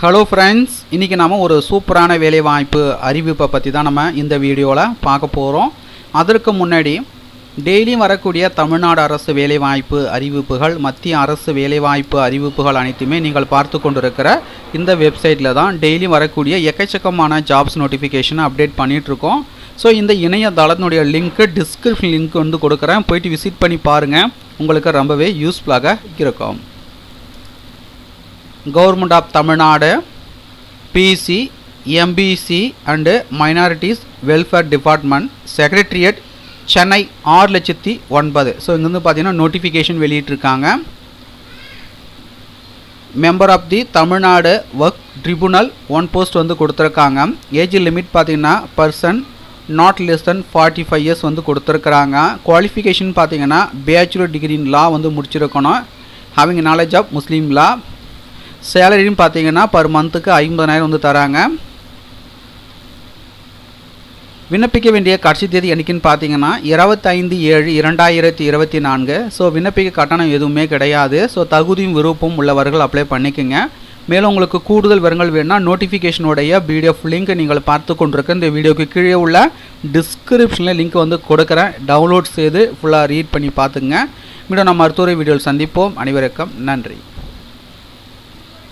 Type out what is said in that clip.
Hello friends, இன்றைக்கி நம்ம ஒரு சூப்பரான வேலைவாய்ப்பு அறிவிப்பை பற்றி தான் நம்ம இந்த வீடியோவில் பார்க்க போகிறோம். அதற்கு முன்னாடி டெய்லியும் வரக்கூடிய தமிழ்நாடு அரசு வேலைவாய்ப்பு அறிவிப்புகள், மத்திய அரசு வேலைவாய்ப்பு அறிவிப்புகள் அனைத்துமே நீங்கள் பார்த்து கொண்டிருக்கிற இந்த வெப்சைட்டில் தான் டெய்லியும் வரக்கூடிய எக்கச்சக்கமான ஜாப்ஸ் நோட்டிஃபிகேஷனை அப்டேட் பண்ணிகிட்ருக்கோம். ஸோ இந்த இணையதளத்தினுடைய லிங்க்கு டிஸ்கிரிப்ஷன் லிங்க் வந்து கொடுக்குறேன், போயிட்டு விசிட் பண்ணி பாருங்கள், உங்களுக்கு ரொம்பவே யூஸ்ஃபுல்லாக இருக்கும். Government of Tamil Nadu BC MBC and minorities welfare department secretariat Chennai 6,09,000. So இங்கே வந்து பார்த்தீங்கன்னா நோட்டிஃபிகேஷன் வெளியிட்டிருக்காங்க. Member of the Tamil Nadu work tribunal 1 post வந்து கொடுத்துருக்காங்க. ஏஜ் லிமிட் பார்த்தீங்கன்னா person not less than 45 years வந்து கொடுத்துருக்குறாங்க. குவாலிஃபிகேஷன் பார்த்தீங்கன்னா பேச்சுலர் டிகிரி இன் லா வந்து முடிச்சிருக்கணும். ஹேவிங் நாலேஜ் ஆஃப் முஸ்லீம் லா. சேலரின்னு பார்த்தீங்கன்னா பர் மந்த்துக்கு 50,000 வந்து தராங்க. விண்ணப்பிக்க வேண்டிய கடைசி தேதி என்னைக்குன்னு பார்த்தீங்கன்னா 25/7/2024. ஸோ விண்ணப்பிக்க கட்டணம் எதுவுமே கிடையாது. ஸோ தகுதியும் விருப்பம் உள்ளவர்கள் அப்ளை பண்ணிக்கோங்க. மேலும் உங்களுக்கு கூடுதல் விவரங்கள் வேணும்னா நோட்டிஃபிகேஷனுடைய பிடிஎஃப் லிங்க் நீங்கள் பார்த்து கொண்டிருக்க இந்த வீடியோக்கு கீழே உள்ள டிஸ்கிரிப்ஷனில் லிங்க் வந்து கொடுக்குறேன். டவுன்லோட் செய்து ஃபுல்லாக ரீட் பண்ணி பார்த்துங்க. மீண்டும் நம்ம அடுத்த ஒரு வீடியோவில் சந்திப்போம். அனைவருக்கும் நன்றி.